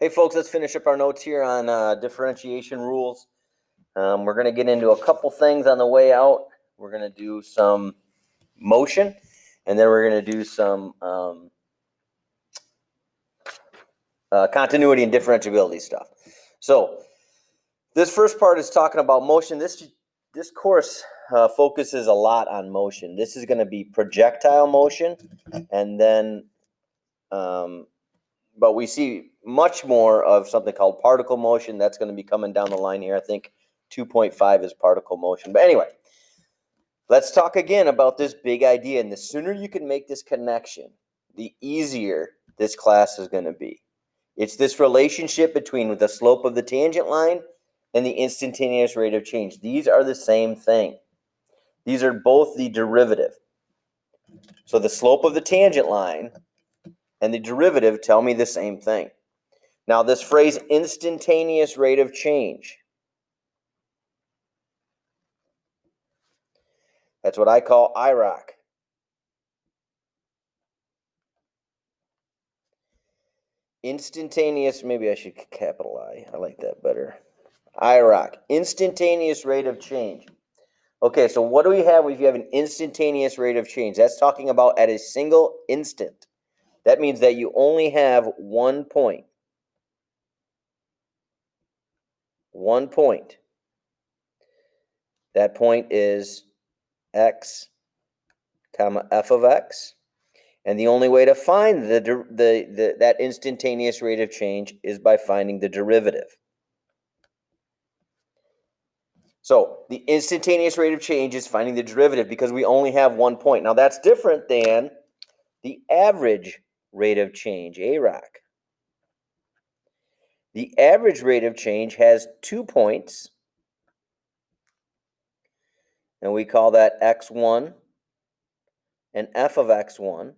Hey folks, let's finish up our notes here on differentiation rules. We're going to get into a couple things on the way out. We're going to do some motion, and then we're going to do some continuity and differentiability stuff. So this first part is talking about motion. This course focuses a lot on motion. This is going to be projectile motion, and then but we see much more of something called particle motion. That's going to be coming down the line here. I think 2.5 is particle motion. But anyway, let's talk again about this big idea. And the sooner you can make this connection, the easier this class is going to be. It's this relationship between the slope of the tangent line and the instantaneous rate of change. These are the same thing. These are both the derivative. So the slope of the tangent line and the derivative tell me the same thing. Now, this phrase, instantaneous rate of change, that's what I call IROC. Instantaneous, maybe I should capital I like that better. IROC, instantaneous rate of change. Okay, so what do we have if you have an instantaneous rate of change? That's talking about at a single instant. That means that you only have 1 point. 1 point. That point is x, comma f of x. And the only way to find that instantaneous rate of change is by finding the derivative. So the instantaneous rate of change is finding the derivative because we only have 1 point. Now that's different than the average rate of change, AROC. The average rate of change has 2 points, and we call that x1 and f of x1,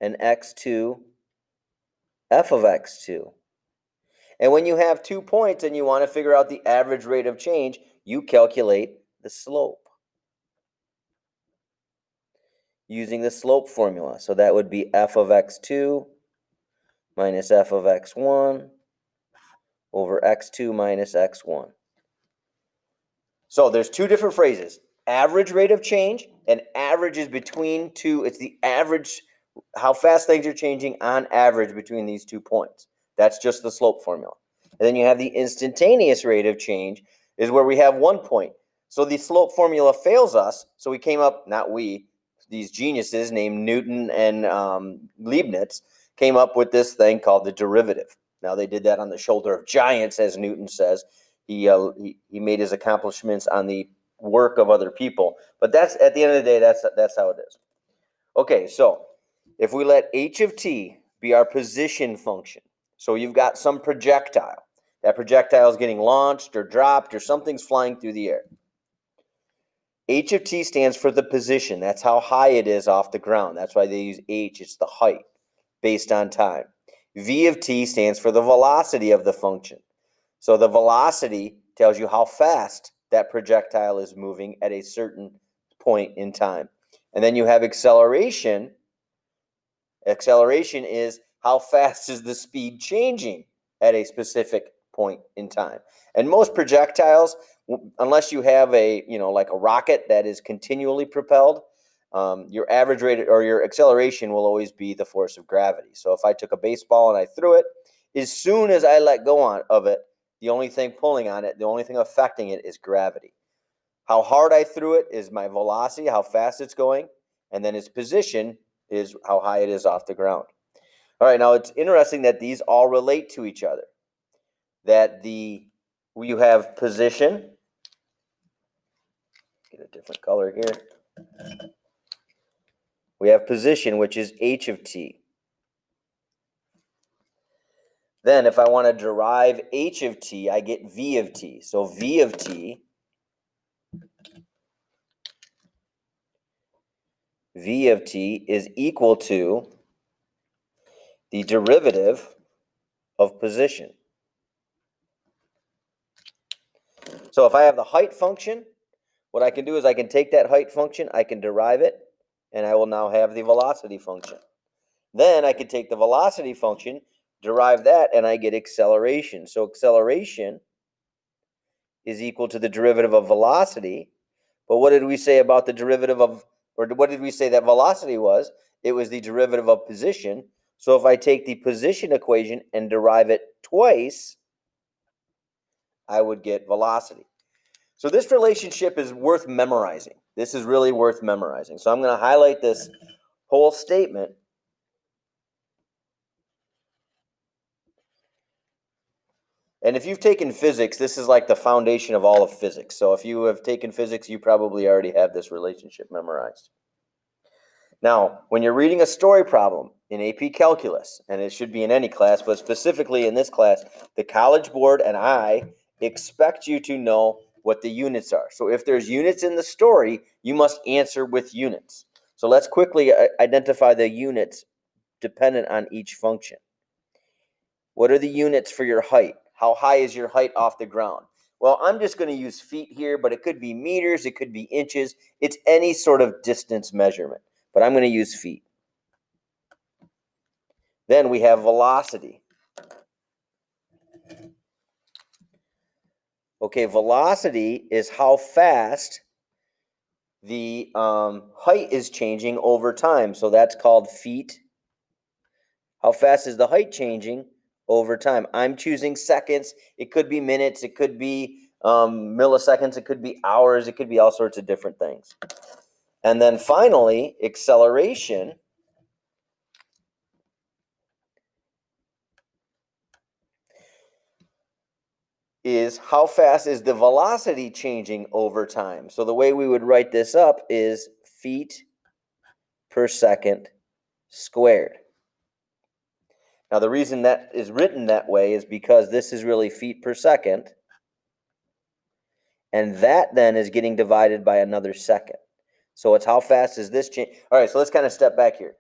and x2, f of x2. And when you have 2 points and you want to figure out the average rate of change, you calculate the slope using the slope formula. So that would be f of x2 minus f of x1 over x2 minus x1. So there's two different phrases. Average rate of change, and average is between two. It's the average, how fast things are changing on average between these 2 points. That's just the slope formula. And then you have the instantaneous rate of change is where we have 1 point. So the slope formula fails us. So we came up, not we, these geniuses named Newton and Leibniz came up with this thing called the derivative. Now they did that on the shoulder of giants, as Newton says. He made his accomplishments on the work of other people. But that's, at the end of the day, that's how it is. Okay, so if we let h of t be our position function, so you've got some projectile. That projectile is getting launched or dropped or something's flying through the air. H of t stands for the position. That's how high it is off the ground. That's why they use h. It's the height based on time. V of t stands for the velocity of the function. So the velocity tells you how fast that projectile is moving at a certain point in time. And then you have acceleration. Acceleration is how fast is the speed changing at a specific point in time. And most projectiles, unless you have like a rocket that is continually propelled, your average rate or your acceleration will always be the force of gravity. So if I took a baseball and I threw it, as soon as I let go of it, the only thing pulling on it, the only thing affecting it is gravity. How hard I threw it is my velocity, how fast it's going, and then its position is how high it is off the ground. All right, now it's interesting that these all relate to each other. That you have position. Get a different color here. We have position, which is h of t. Then if I want to derive h of t, I get v of t. So v of t, is equal to the derivative of position. So if I have the height function, what I can do is I can take that height function, I can derive it, and I will now have the velocity function. Then I can take the velocity function, derive that, and I get acceleration. So acceleration is equal to the derivative of velocity. But what did we say about the derivative of, or what did we say that velocity was? It was the derivative of position. So if I take the position equation and derive it twice, I would get velocity. So this relationship is worth memorizing. This is really worth memorizing. So I'm going to highlight this whole statement. And if you've taken physics, this is like the foundation of all of physics. So if you have taken physics, you probably already have this relationship memorized. Now, when you're reading a story problem in AP Calculus, and it should be in any class, but specifically in this class, the College Board and I expect you to know what the units are. So if there's units in the story, you must answer with units. So let's quickly identify the units dependent on each function. What are the units for your height? How high is your height off the ground? Well, I'm just going to use feet here, but it could be meters, it could be inches. It's any sort of distance measurement, but I'm going to use feet. Then we have velocity. Okay, velocity is how fast the height is changing over time. So that's called feet. How fast is the height changing over time? I'm choosing seconds. It could be minutes. It could be milliseconds. It could be hours. It could be all sorts of different things. And then finally, acceleration is how fast is the velocity changing over time. So the way we would write this up is feet per second squared. Now the reason that is written that way is because this is really feet per second, and that then is getting divided by another second. So it's how fast is this change. All right, so let's kind of step back here.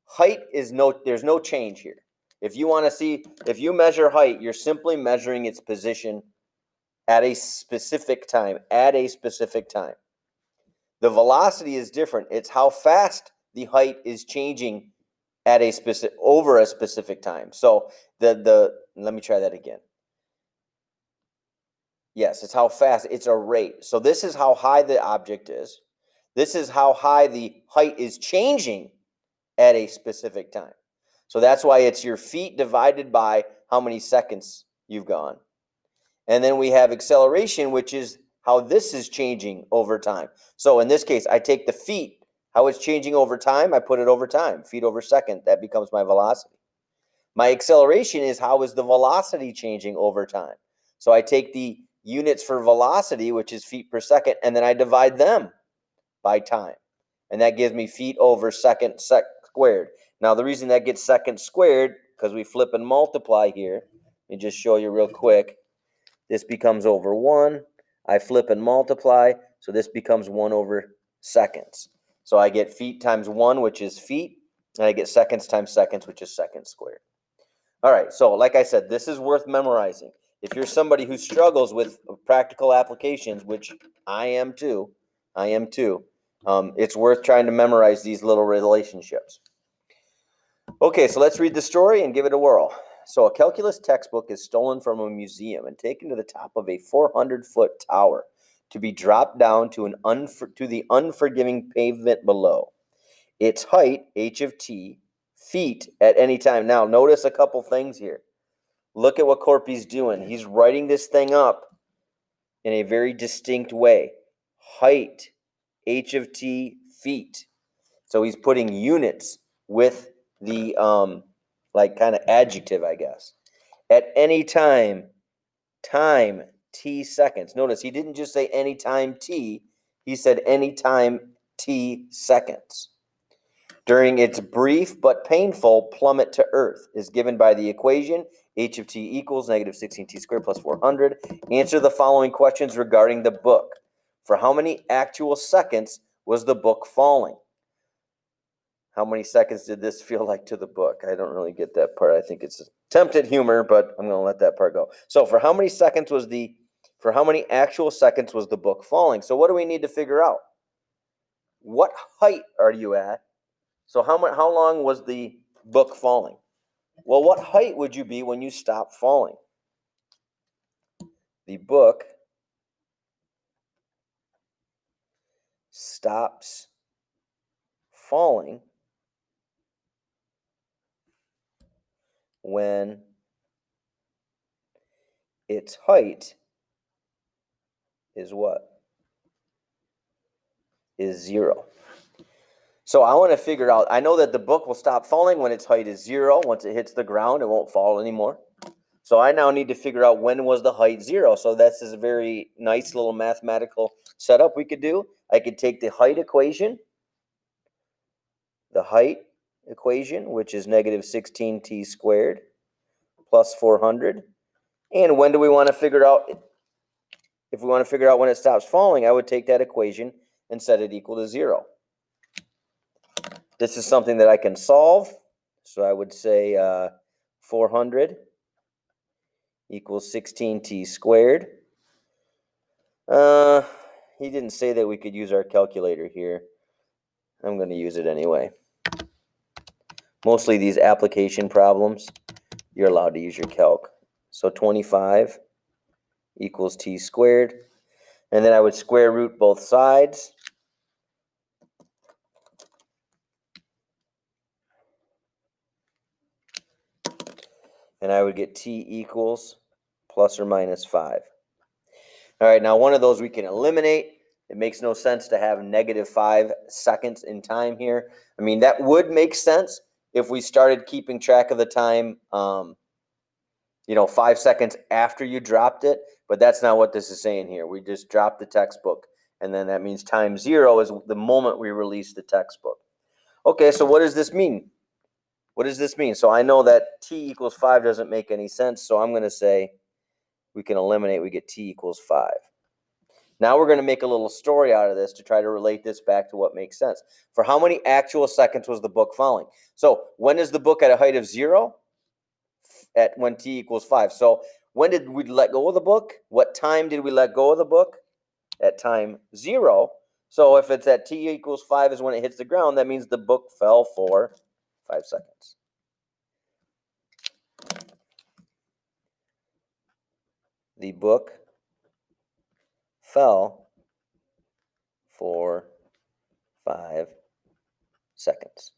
Height is there's no change here. If you want to see, if you measure height, you're simply measuring its position at a specific time, The velocity is different. It's how fast the height is changing at a specific, over a specific time. So let me try that again. Yes, it's how fast, it's a rate. So this is how high the object is. This is how high the height is changing at a specific time. So that's why it's your feet divided by how many seconds you've gone. And then we have acceleration, which is how this is changing over time. So in this case, I take the feet, how it's changing over time, I put it over time, feet over second, that becomes my velocity. My acceleration is how is the velocity changing over time. So I take the units for velocity, which is feet per second, and then I divide them by time. And that gives me feet over second squared. Now the reason that gets second squared, because we flip and multiply here, let me just show you real quick. This becomes over 1. I flip and multiply, so this becomes 1 over seconds. So I get feet times 1, which is feet, and I get seconds times seconds, which is seconds squared. All right, so like I said, this is worth memorizing. If you're somebody who struggles with practical applications, which I am too, it's worth trying to memorize these little relationships. Okay, so let's read the story and give it a whirl. So a calculus textbook is stolen from a museum and taken to the top of a 400-foot tower to be dropped down to the unforgiving pavement below. Its height, h of t, feet at any time. Now, notice a couple things here. Look at what Corpy's doing. He's writing this thing up in a very distinct way. Height, h of t, feet. So he's putting units with the like kind of adjective, I guess. At any time, time, t seconds. Notice he didn't just say any time t, he said any time t seconds. During its brief but painful plummet to earth is given by the equation h of t equals negative 16t squared plus 400. Answer the following questions regarding the book. For how many actual seconds was the book falling? How many seconds did this feel like to the book? I don't really get that part. I think it's attempt at humor, but I'm going to let that part go. So for how many actual seconds was the book falling? So what do we need to figure out? What height are you at? So how long was the book falling? Well, what height would you be when you stop falling? The book stops falling when its height is what? Is 0. So I want to figure out, I know that the book will stop falling when its height is 0. Once it hits the ground, it won't fall anymore. So I now need to figure out when was the height 0. So this is a very nice little mathematical setup we could do. I could take the height equation, which is negative 16t squared plus 400. And when do we want to figure out, if we want to figure out when it stops falling, I would take that equation and set it equal to 0. This is something that I can solve. So I would say 400 equals 16t squared. He didn't say that we could use our calculator here. I'm going to use it anyway. Mostly these application problems, you're allowed to use your calc. So 25 equals t squared. And then I would square root both sides. And I would get t equals plus or minus 5. All right, now one of those we can eliminate. It makes no sense to have negative 5 seconds in time here. I mean, that would make sense if we started keeping track of the time, 5 seconds after you dropped it, but that's not what this is saying here. We just dropped the textbook, and then that means time 0 is the moment we release the textbook. Okay, so what does this mean? What does this mean? So I know that t equals 5 doesn't make any sense, so I'm going to say we can eliminate, we get t equals 5. Now we're going to make a little story out of this to try to relate this back to what makes sense. For how many actual seconds was the book falling? So when is the book at a height of 0? At when t equals 5. So when did we let go of the book? What time did we let go of the book? At time 0. So if it's at t equals 5 is when it hits the ground, that means the book fell for 5 seconds. The book fell for 5 seconds.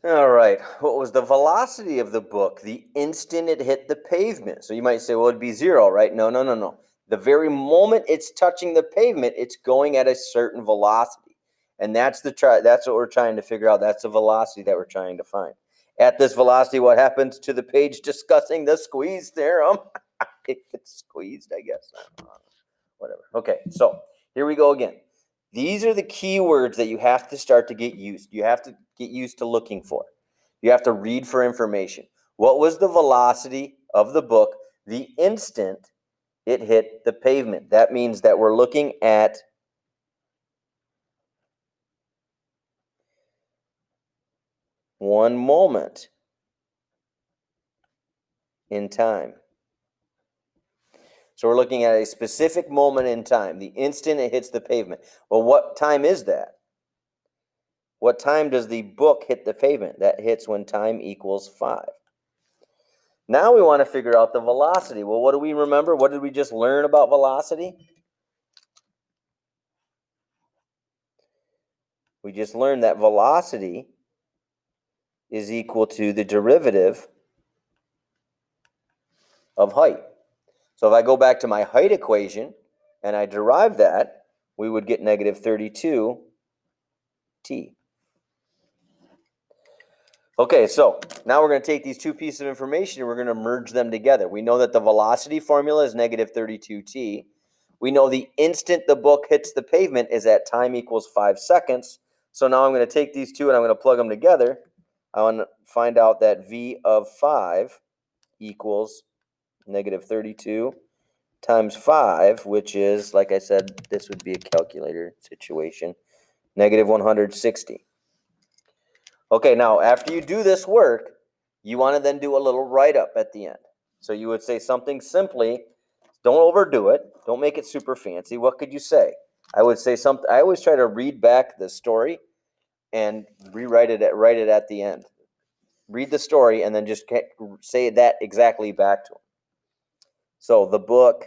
All right, what was the velocity of the book the instant it hit the pavement? So you might say, well, it'd be 0, right? No. The very moment it's touching the pavement, it's going at a certain velocity. And that's what we're trying to figure out. That's the velocity that we're trying to find. At this velocity, what happens to the page discussing the squeeze theorem? It gets squeezed, I guess. Whatever. Okay, so here we go again. These are the keywords that you have to start to get used. You have to get used to looking for. You have to read for information. What was the velocity of the book the instant it hit the pavement? That means that we're looking at one moment in time. So we're looking at a specific moment in time, the instant it hits the pavement. Well, what time is that? What time does the book hit the pavement? That hits when time equals 5. Now we want to figure out the velocity. Well, what do we remember? What did we just learn about velocity? We just learned that velocity is equal to the derivative of height. So if I go back to my height equation and I derive that, we would get negative 32t. Okay, so now we're going to take these two pieces of information and we're going to merge them together. We know that the velocity formula is negative 32t. We know the instant the book hits the pavement is at time equals 5 seconds. So now I'm going to take these two and I'm going to plug them together. I want to find out that v of 5 equals negative 32 times 5, which is, like I said, this would be a calculator situation, negative 160. Okay, now after you do this work, you want to then do a little write-up at the end. So you would say something simply Don't overdo it. Don't make it super fancy. What could you say? I would say something. I always try to read back the story and write it at the end. Read the story and then just say that exactly back to them. So the book,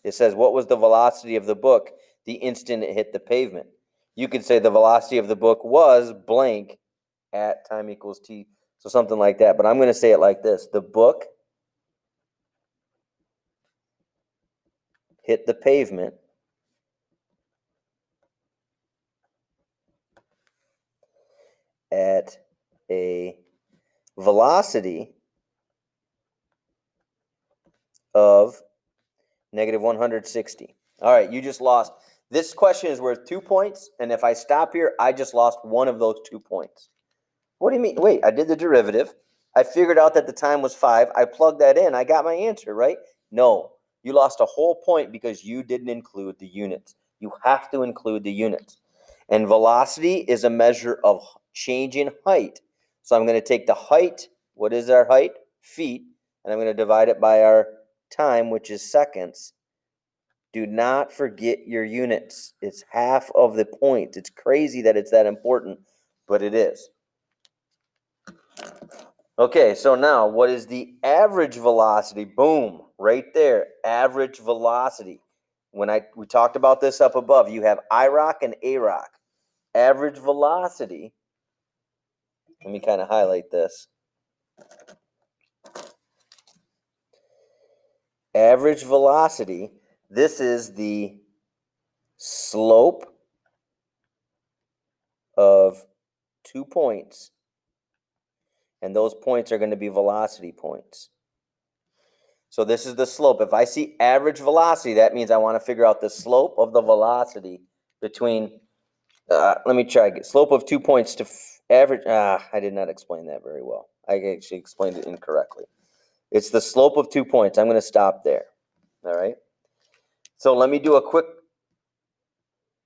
it says, what was the velocity of the book the instant it hit the pavement? You could say the velocity of the book was blank at time equals t. So something like that. But I'm going to say it like this. The book hit the pavement at a velocity of negative 160. All right, you just lost. This question is worth 2 points, and if I stop here, I just lost one of those 2 points. What do you mean? Wait, I did the derivative. I figured out that the time was 5. I plugged that in. I got my answer, right? No, you lost a whole point because you didn't include the units. You have to include the units. And velocity is a measure of change in height. So I'm going to take the height. What is our height? Feet. And I'm going to divide it by our time, which is seconds. Do not forget your units. It's half of the point. It's crazy that it's that important, but it is. Okay, so now what is the average velocity? Boom, right there, average velocity. We talked about this up above, you have IROC and AROC. Average velocity, let me kind of highlight this. Average velocity, this is the slope of 2 points, and those points are going to be velocity points. So this is the slope. If I see average velocity, that means I want to figure out the slope of the velocity between, let me try again. Slope of 2 points to average. I did not explain that very well. I actually explained it incorrectly. It's the slope of 2 points. I'm going to stop there. All right. So let me do a quick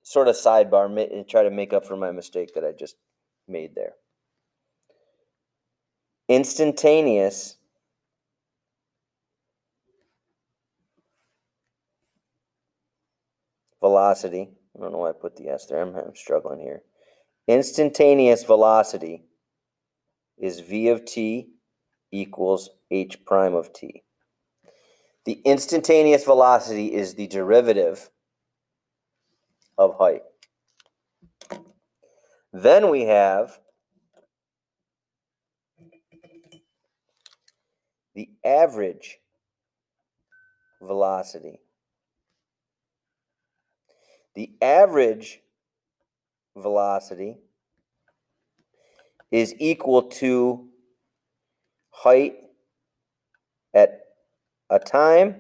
sort of sidebar and try to make up for my mistake that I just made there. Instantaneous velocity. I don't know why I put the S there. I'm struggling here. Instantaneous velocity is v of t equals h prime of t. The instantaneous velocity is the derivative of height. Then we have the average velocity. The average velocity is equal to height at a time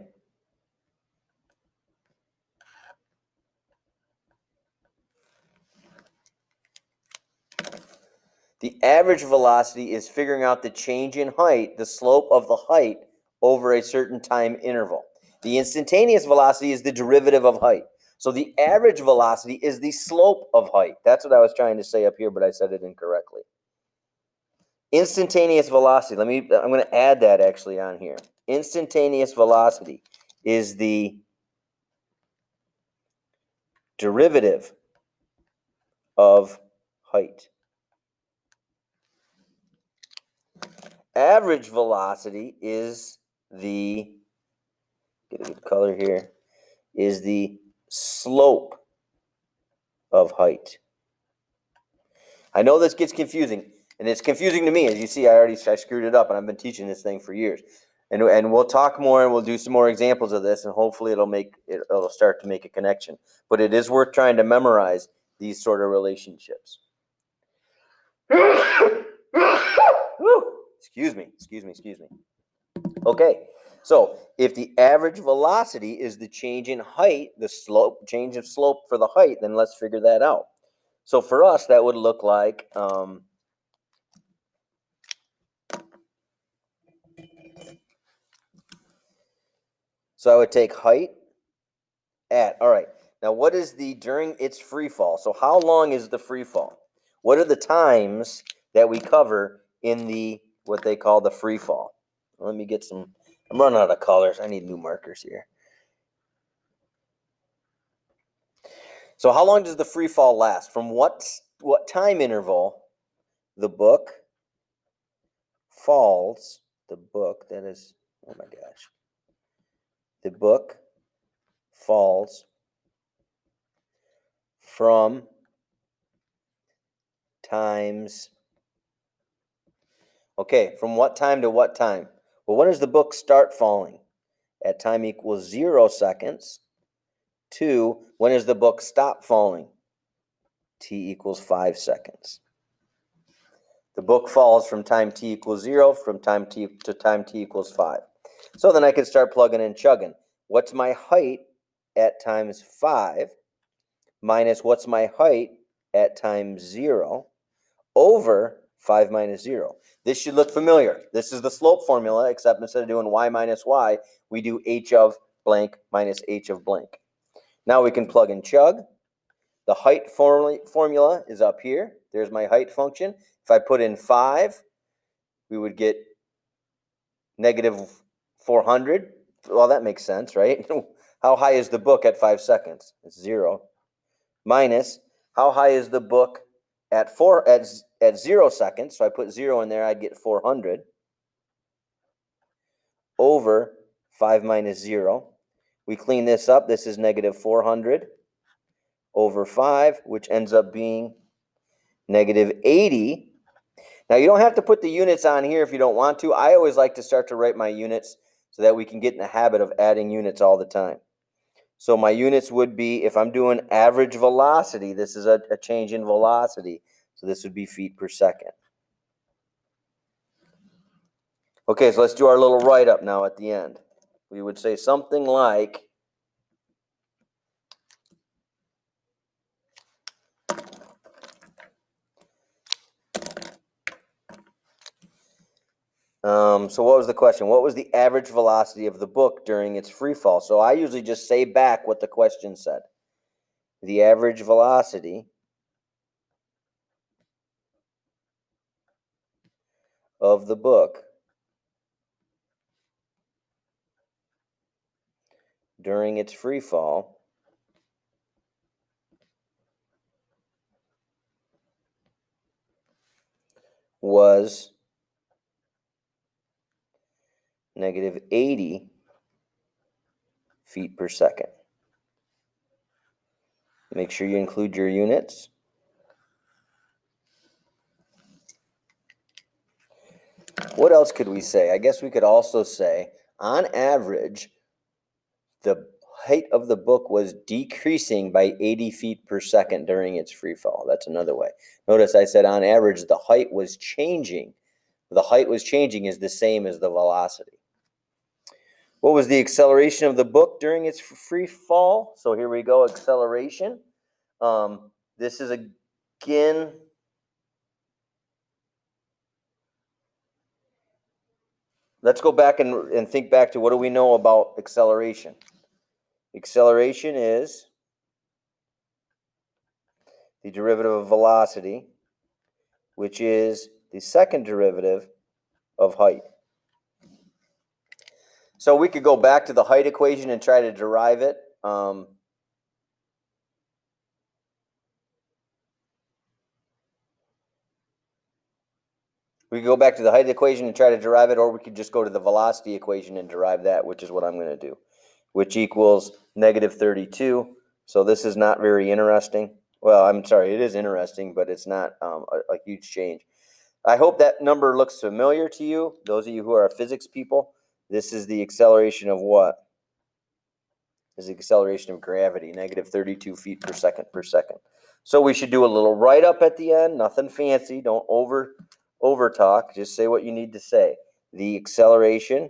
The average velocity is figuring out the change in height, the slope of the height over a certain time interval. The instantaneous velocity is the derivative of height. So the average velocity is the slope of height. That's what I was trying to say up here, but I said it incorrectly. Instantaneous velocity, I'm going to add that actually on here. Instantaneous velocity is the derivative of height. Average velocity is the, get a good color here, is the slope of height. I know this gets confusing, and it's confusing to me. As you see, I screwed it up, and I've been teaching this thing for years. And we'll talk more, and we'll do some more examples of this, and hopefully it'll start to make a connection. But it is worth trying to memorize these sort of relationships. Excuse me. Okay, so if the average velocity is the change in height, the change of slope for the height, then let's figure that out. So for us, that would look like so I would take height at, all right, now what is during its free fall? So how long is the free fall? What are the times that we cover in what they call the free fall? Let me get some I'm running out of colors. I need new markers here. So how long does the free fall last? From what time interval the book falls, that is, oh my gosh. The book falls from times, okay, from what time to what time? Well, when does the book start falling? At time equals 0 seconds. 2, when does the book stop falling? T equals 5 seconds. The book falls from time t equals 0, from time t to time t equals 5. So then I can start plugging and chugging. What's my height at times 5 minus what's my height at times 0 over 5 minus 0. This should look familiar. This is the slope formula, except instead of doing y minus y, we do h of blank minus h of blank. Now we can plug and chug. The height formula is up here. There's my height function. If I put in 5, we would get negative 400. Well, that makes sense, right? How high is the book at 5 seconds? It's 0. Minus, how high is the book at 0 seconds? So I put 0 in there, I'd get 400 over 5 minus 0. We clean this up. This is negative 400 over 5, which ends up being negative 80. Now, you don't have to put the units on here if you don't want to. I always like to start to write my units so that we can get in the habit of adding units all the time. So my units would be, if I'm doing average velocity, this is a change in velocity. So this would be feet per second. Okay, so let's do our little write-up now at the end. We would say something like, so what was the question? What was the average velocity of the book during its free fall? So I usually just say back what the question said. The average velocity of the book during its free fall was negative 80 feet per second. Make sure you include your units. What else could we say? I guess we could also say, on average, the height of the book was decreasing by 80 feet per second during its free fall. That's another way. Notice I said on average the height was changing. The height was changing is the same as the velocity. What was the acceleration of the book during its free fall? So here we go, acceleration. This is again, let's go back and think back to what do we know about acceleration. Acceleration is the derivative of velocity, which is the second derivative of height. So we could go back to the height equation and try to derive it. We could go back to the height equation and try to derive it, or we could just go to the velocity equation and derive that, which is what I'm going to do, which equals negative 32. So this is not very interesting. Well, I'm sorry, it is interesting, but it's not a huge change. I hope that number looks familiar to you. Those of you who are physics people, this is the acceleration of what? This is the acceleration of gravity, negative 32 feet per second per second. So we should do a little write-up at the end, nothing fancy. Don't over talk, just say what you need to say. The acceleration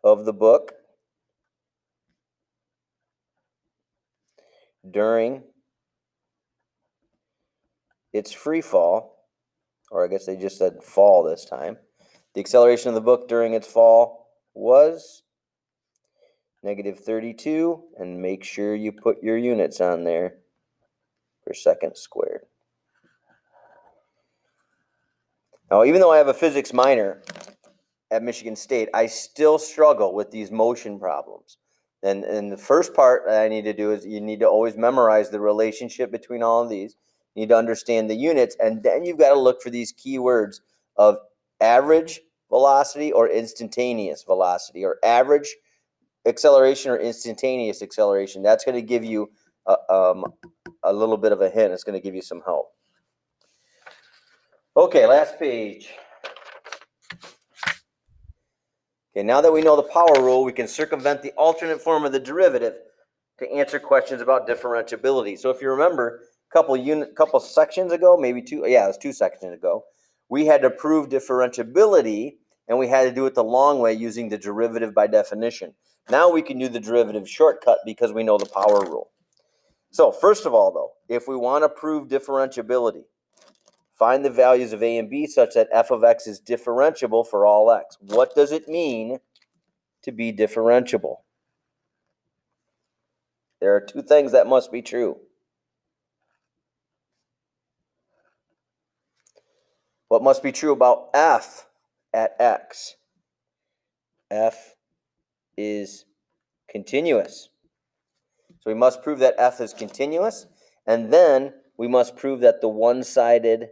of the book during its free fall, or I guess they just said fall this time. The acceleration of the book during its fall was negative 32, and make sure you put your units on there per second squared. Now, even though I have a physics minor, at Michigan State, I still struggle with these motion problems. And the first part I need to do is you need to always memorize the relationship between all of these. You need to understand the units, and then you've got to look for these keywords of average velocity or instantaneous velocity, or average acceleration or instantaneous acceleration. That's going to give you a little bit of a hint. It's going to give you some help. Okay, last page. Okay, now that we know the power rule, we can circumvent the alternate form of the derivative to answer questions about differentiability. So if you remember, a couple sections ago, maybe two, yeah, it was 2 sections ago, we had to prove differentiability, and we had to do it the long way using the derivative by definition. Now we can do the derivative shortcut because we know the power rule. So first of all, though, if we want to prove differentiability, find the values of a and b such that f of x is differentiable for all x. What does it mean to be differentiable? There are 2 things that must be true. What must be true about f at x? F is continuous. So we must prove that f is continuous, and then we must prove that the one-sided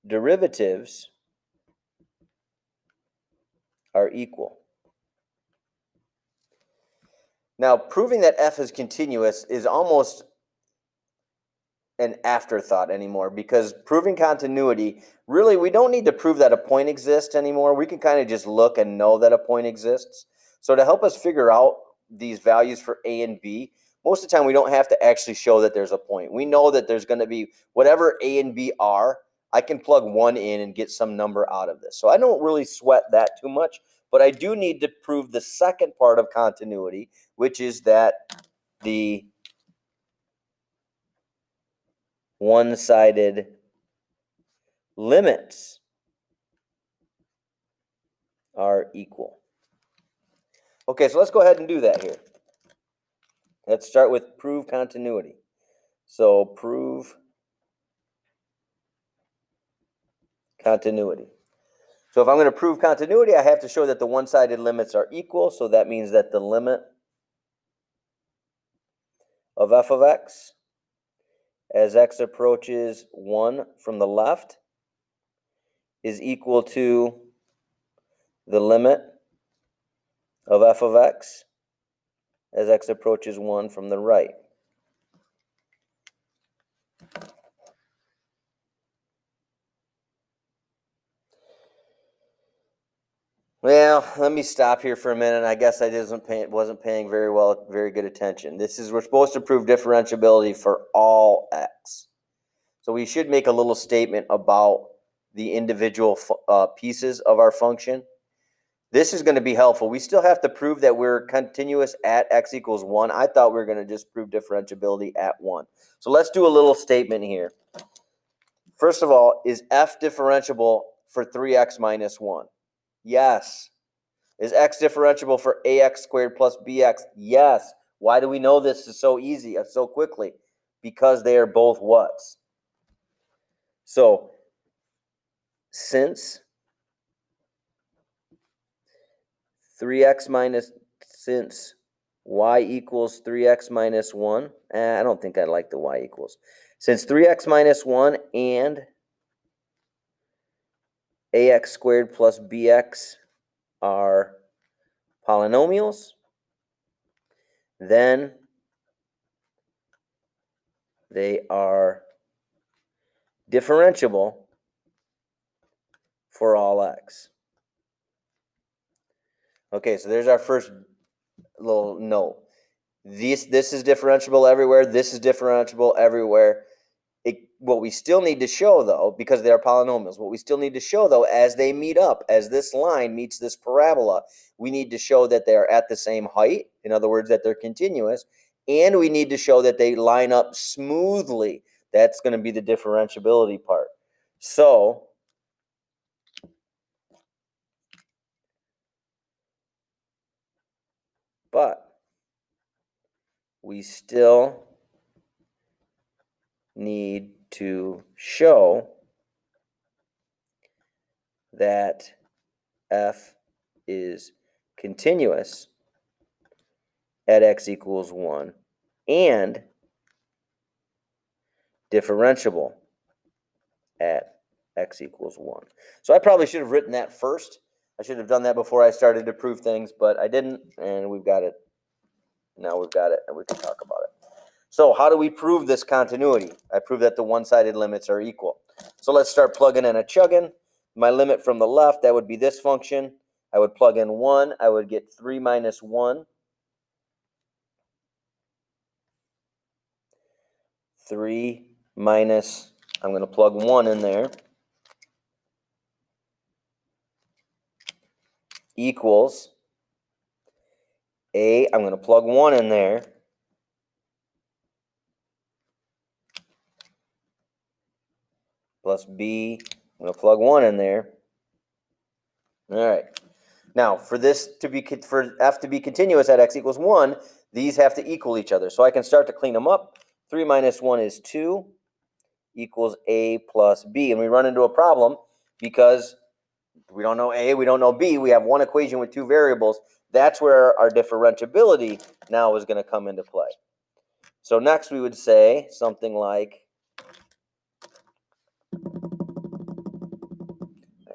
derivatives are equal. Now, proving that f is continuous is almost an afterthought anymore, because proving continuity, really, we don't need to prove that a point exists anymore. We can kind of just look and know that a point exists. So to help us figure out these values for a and b, most of the time we don't have to actually show that there's a point. We know that there's going to be whatever a and b are. I can plug 1 in and get some number out of this. So I don't really sweat that too much, but I do need to prove the second part of continuity, which is that the one-sided limits are equal. Okay, so let's go ahead and do that here. Let's start with prove continuity. So prove continuity. So if I'm going to prove continuity, I have to show that the one-sided limits are equal. So that means that the limit of f of x as x approaches 1 from the left is equal to the limit of f of x as x approaches 1 from the right. Well, let me stop here for a minute. I guess I wasn't paying very good attention. We're supposed to prove differentiability for all x. So we should make a little statement about the individual pieces of our function. This is going to be helpful. We still have to prove that we're continuous at x equals 1. I thought we were going to just prove differentiability at 1. So let's do a little statement here. First of all, is f differentiable for 3x minus 1? Yes. Is x differentiable for ax squared plus bx? Yes. Why do we know this is so easy, so quickly? Because they are both what's? So, since y equals 3x minus 1, I don't think I like the y equals. Since 3x minus 1 and ax squared plus bx are polynomials, then they are differentiable for all x. Okay, so there's our first little note. This is differentiable everywhere. This is differentiable everywhere. What we still need to show, though, because they are polynomials, what we still need to show, though, as they meet up, as this line meets this parabola, we need to show that they are at the same height. In other words, that they're continuous. And we need to show that they line up smoothly. That's going to be the differentiability part. So, but we still need to show that f is continuous at x equals 1 and differentiable at x equals 1. So I probably should have written that first. I should have done that before I started to prove things, but I didn't, and we've got it. Now we've got it, and we can talk about it. So how do we prove this continuity? I prove that the one-sided limits are equal. So let's start plugging in a chugging. My limit from the left, that would be this function. I would plug in 1. I would get 3 minus 1. 3 minus, I'm going to plug 1 in there, equals A, I'm going to plug 1 in there, plus B, I'm going to plug 1 in there. All right. Now, for f to be continuous at x equals 1, these have to equal each other. So I can start to clean them up. 3 minus 1 is 2, equals A plus B. And we run into a problem because we don't know A, we don't know B. We have one equation with two variables. That's where our differentiability now is going to come into play. So next we would say something like, I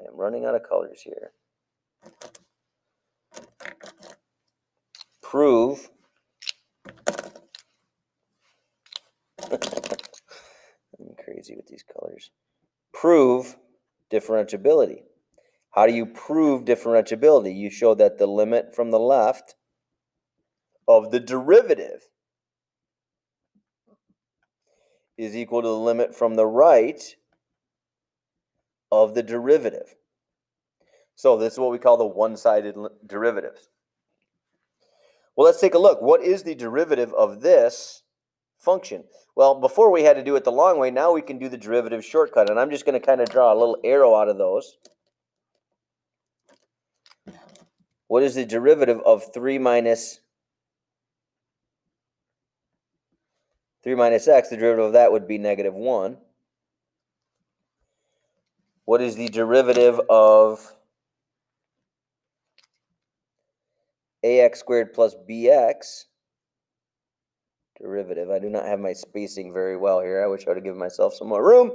am running out of colors here. Prove I'm crazy with these colors. Prove differentiability. How do you prove differentiability? You show that the limit from the left of the derivative is equal to the limit from the right of the derivative. So this is what we call the one-sided derivatives. Well, let's take a look. What is the derivative of this function? Well, before we had to do it the long way, now we can do the derivative shortcut, and I'm just going to kind of draw a little arrow out of those. What is the derivative of 3 minus x? The derivative of that would be negative 1. What is the derivative of ax squared plus bx? Derivative. I do not have my spacing very well here. I wish I would have given myself some more room,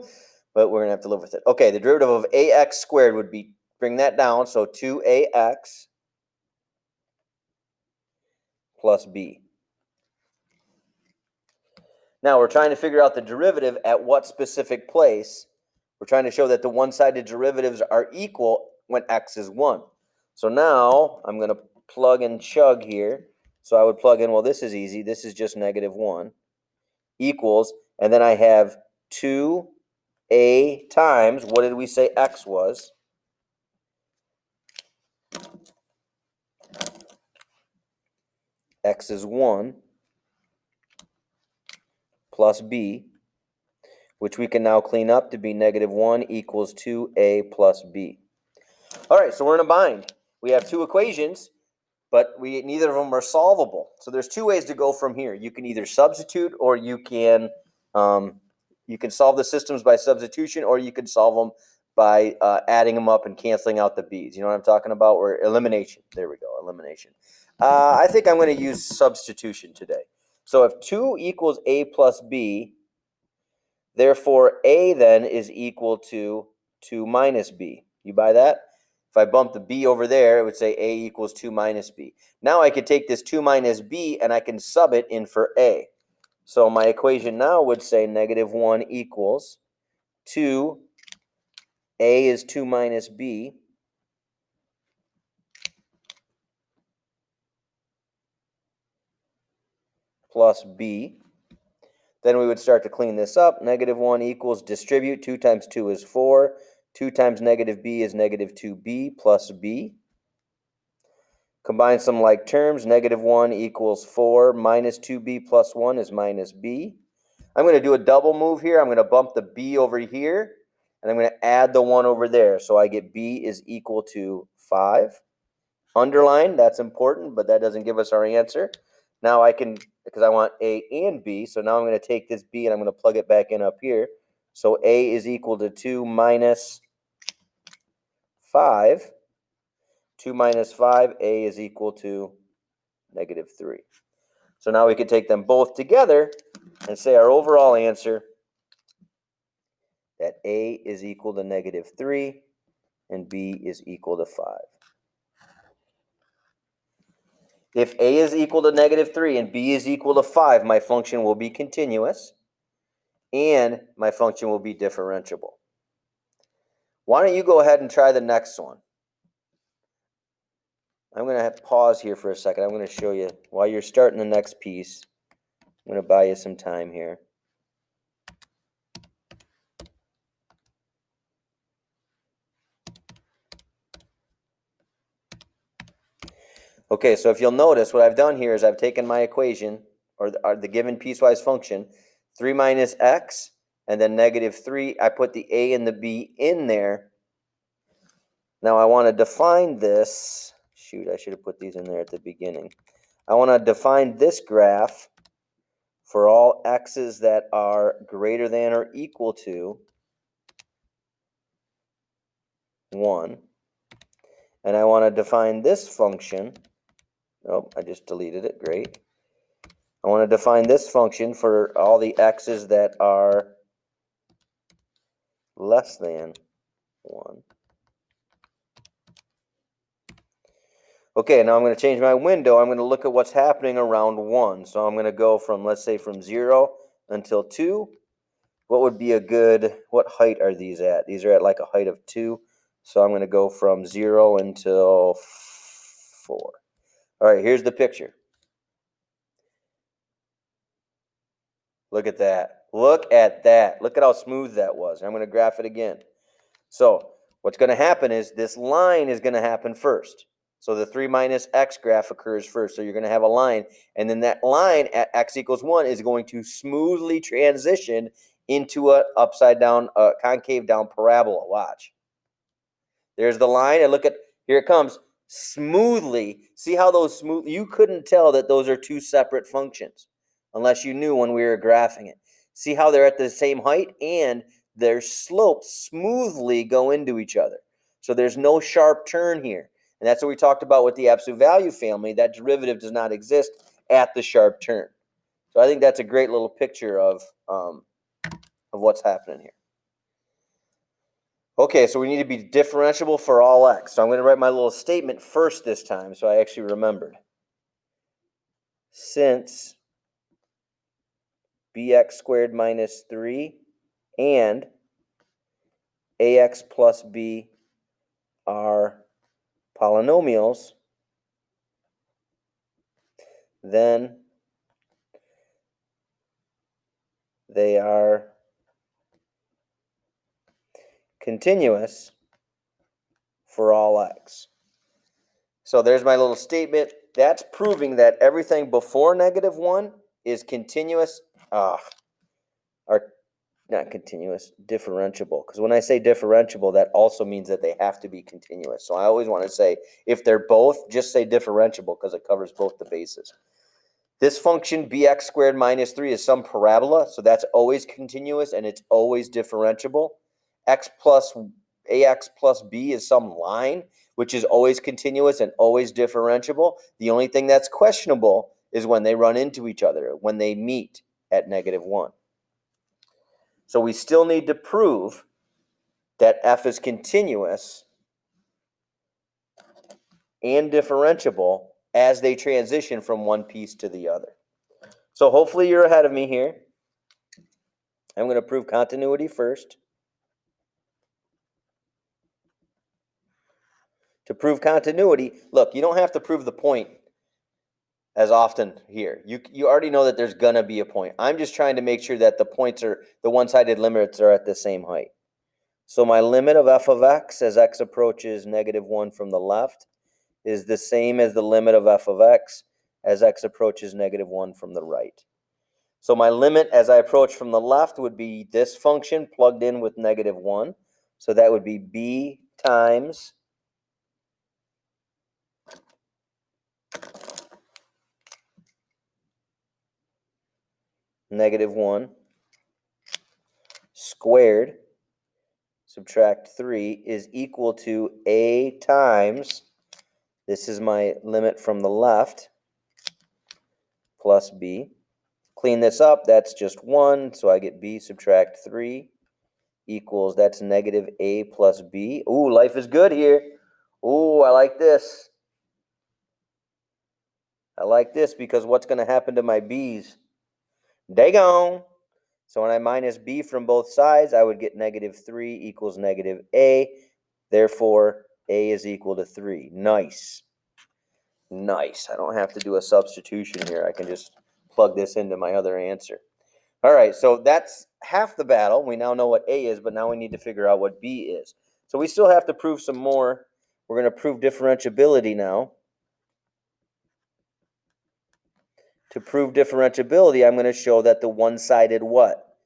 but we're going to have to live with it. Okay, the derivative of ax squared would be, bring that down, so 2ax plus b. Now we're trying to figure out the derivative at what specific place. We're trying to show that the one-sided derivatives are equal when x is 1. So now I'm going to plug and chug here. So I would plug in, well, this is easy. This is just negative 1 equals, and then I have 2a times, what did we say x was? X is 1 plus b, which we can now clean up to be negative 1 equals 2a plus b. All right, so we're in a bind. We have two equations, but neither of them are solvable. So there's two ways to go from here. You can either substitute, or you can solve the systems by substitution, or you can solve them by adding them up and canceling out the b's. You know what I'm talking about? Or elimination. There we go, elimination. I think I'm going to use substitution today. So if 2 equals a plus b, therefore a then is equal to 2 minus b. You buy that? If I bump the b over there, it would say a equals 2 minus b. Now I could take this 2 minus b and I can sub it in for a. So my equation now would say negative 1 equals 2, a is 2 minus b, plus b. Then we would start to clean this up. Negative 1 equals distribute. 2 times 2 is 4. 2 times negative b is negative 2b plus b. Combine some like terms. Negative 1 equals 4 minus 2b plus 1 is minus b. I'm going to do a double move here. I'm going to bump the b over here, and I'm going to add the 1 over there. So I get b is equal to 5. Underline, that's important, but that doesn't give us our answer. Now I can, because I want a and b, so now I'm going to take this b and I'm going to plug it back in up here. So a is equal to 2 minus 5. 2 minus 5, a is equal to negative 3. So now we could take them both together and say our overall answer that a is equal to negative 3 and b is equal to 5. If a is equal to negative 3 and b is equal to 5, my function will be continuous and my function will be differentiable. Why don't you go ahead and try the next one? I'm going to pause here for a second. I'm going to show you while you're starting the next piece. I'm going to buy you some time here. Okay, so if you'll notice, what I've done here is I've taken my equation, or the given piecewise function, 3 minus x, and then negative 3. I put the a and the b in there. Now I want to define this. Shoot, I should have put these in there at the beginning. I want to define this graph for all x's that are greater than or equal to 1. And I want to define this function. Oh, I just deleted it. Great. I want to define this function for all the x's that are less than 1. Okay, now I'm going to change my window. I'm going to look at what's happening around 1. So I'm going to go from, let's say, from 0 until 2. What would be a good, what height are these at? These are at like a height of 2. So I'm going to go from 0 until 4. All right, here's the picture. Look at that. Look at that. Look at how smooth that was. I'm going to graph it again. So what's going to happen is this line is going to happen first. So the 3 minus x graph occurs first. So you're going to have a line. And then that line at x equals 1 is going to smoothly transition into a upside down, concave down parabola. Watch. There's the line. And look at, here it comes. Smoothly. See how those smooth, you couldn't tell that those are two separate functions unless you knew when we were graphing it. See how they're at the same height and their slopes smoothly go into each other. So there's no sharp turn here. And that's what we talked about with the absolute value family. That derivative does not exist at the sharp turn. So I think that's a great little picture of what's happening here. Okay, so we need to be differentiable for all x. So I'm going to write my little statement first this time so I actually remembered. Since bx squared minus 3 and ax plus b are polynomials, then they are continuous for all x. So there's my little statement. That's proving that everything before negative 1 is continuous, or not continuous, differentiable. Because when I say differentiable, that also means that they have to be continuous. So I always want to say, if they're both, just say differentiable because it covers both the bases. This function, bx squared minus 3, is some parabola, so that's always continuous and it's always differentiable. Ax plus b is some line, which is always continuous and always differentiable. The only thing that's questionable is when they run into each other, when they meet at negative 1. So we still need to prove that f is continuous and differentiable as they transition from one piece to the other. So hopefully you're ahead of me here. I'm going to prove continuity first. To prove continuity, look, you don't have to prove the point as often here. You already know that there's going to be a point. I'm just trying to make sure that the points are, the one-sided limits are at the same height. So my limit of f of x as x approaches negative 1 from the left is the same as the limit of f of x as x approaches negative 1 from the right. So my limit as I approach from the left would be this function plugged in with negative 1. So that would be b times negative 1 squared. subtract 3 is equal to a times, this is my limit from the left, plus b. Clean this up, that's just 1, so I get b subtract 3 equals, that's negative a plus b. Ooh, life is good here. Ooh, I like this. I like this because what's going to happen to my b's? They gone. So when I minus b from both sides, I would get negative 3 equals negative a. Therefore, a is equal to 3. Nice. Nice. I don't have to do a substitution here. I can just plug this into my other answer. All right, so that's half the battle. We now know what a is, but now we need to figure out what b is. So we still have to prove some more. We're going to prove differentiability now. To prove differentiability, I'm going to show that the one-sided what?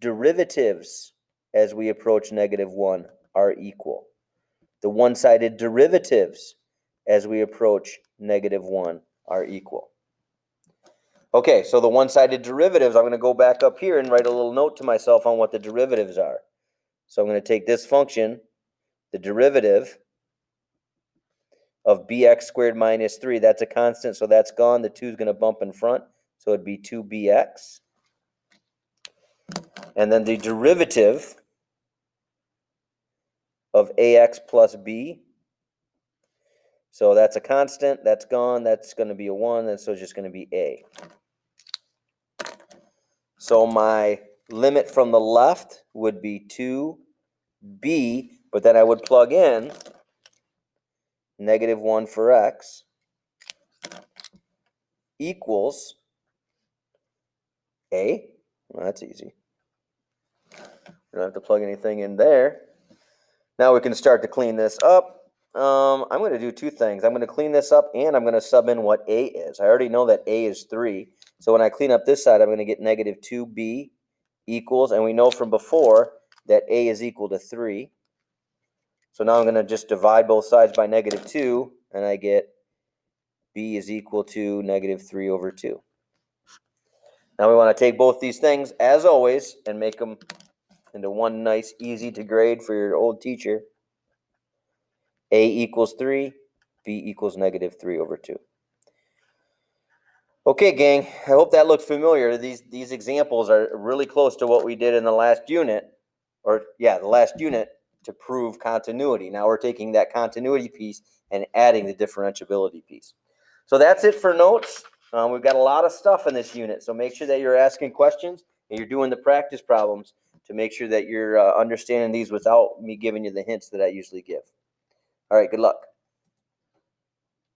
Derivatives as we approach negative 1 are equal. The one-sided derivatives as we approach negative 1 are equal. Okay, so the one-sided derivatives, I'm going to go back up here and write a little note to myself on what the derivatives are. So I'm going to take this function, the derivative of bx squared minus 3. That's a constant, so that's gone. The 2 is going to bump in front, so it'd be 2bx. And then the derivative of ax plus b. So that's a constant, that's gone, that's going to be a 1, and so it's just going to be a. So my limit from the left would be 2b, but then I would plug in negative 1 for x equals a. Well, that's easy. We don't have to plug anything in there. Now we can start to clean this up. I'm going to do two things. I'm going to clean this up, and I'm going to sub in what a is. I already know that a is 3. So when I clean up this side, I'm going to get negative 2b equals, and we know from before that a is equal to 3. So now I'm going to just divide both sides by negative 2, and I get b is equal to negative 3 over 2. Now we want to take both these things, as always, and make them into one nice, easy to grade for your old teacher. A equals 3, b equals negative 3 over 2. Okay, gang, I hope that looked familiar. These examples are really close to what we did in the last unit, the last unit to prove continuity. Now we're taking that continuity piece and adding the differentiability piece. So that's it for notes. We've got a lot of stuff in this unit, so make sure that you're asking questions and you're doing the practice problems to make sure that you're understanding these without me giving you the hints that I usually give. All right, good luck.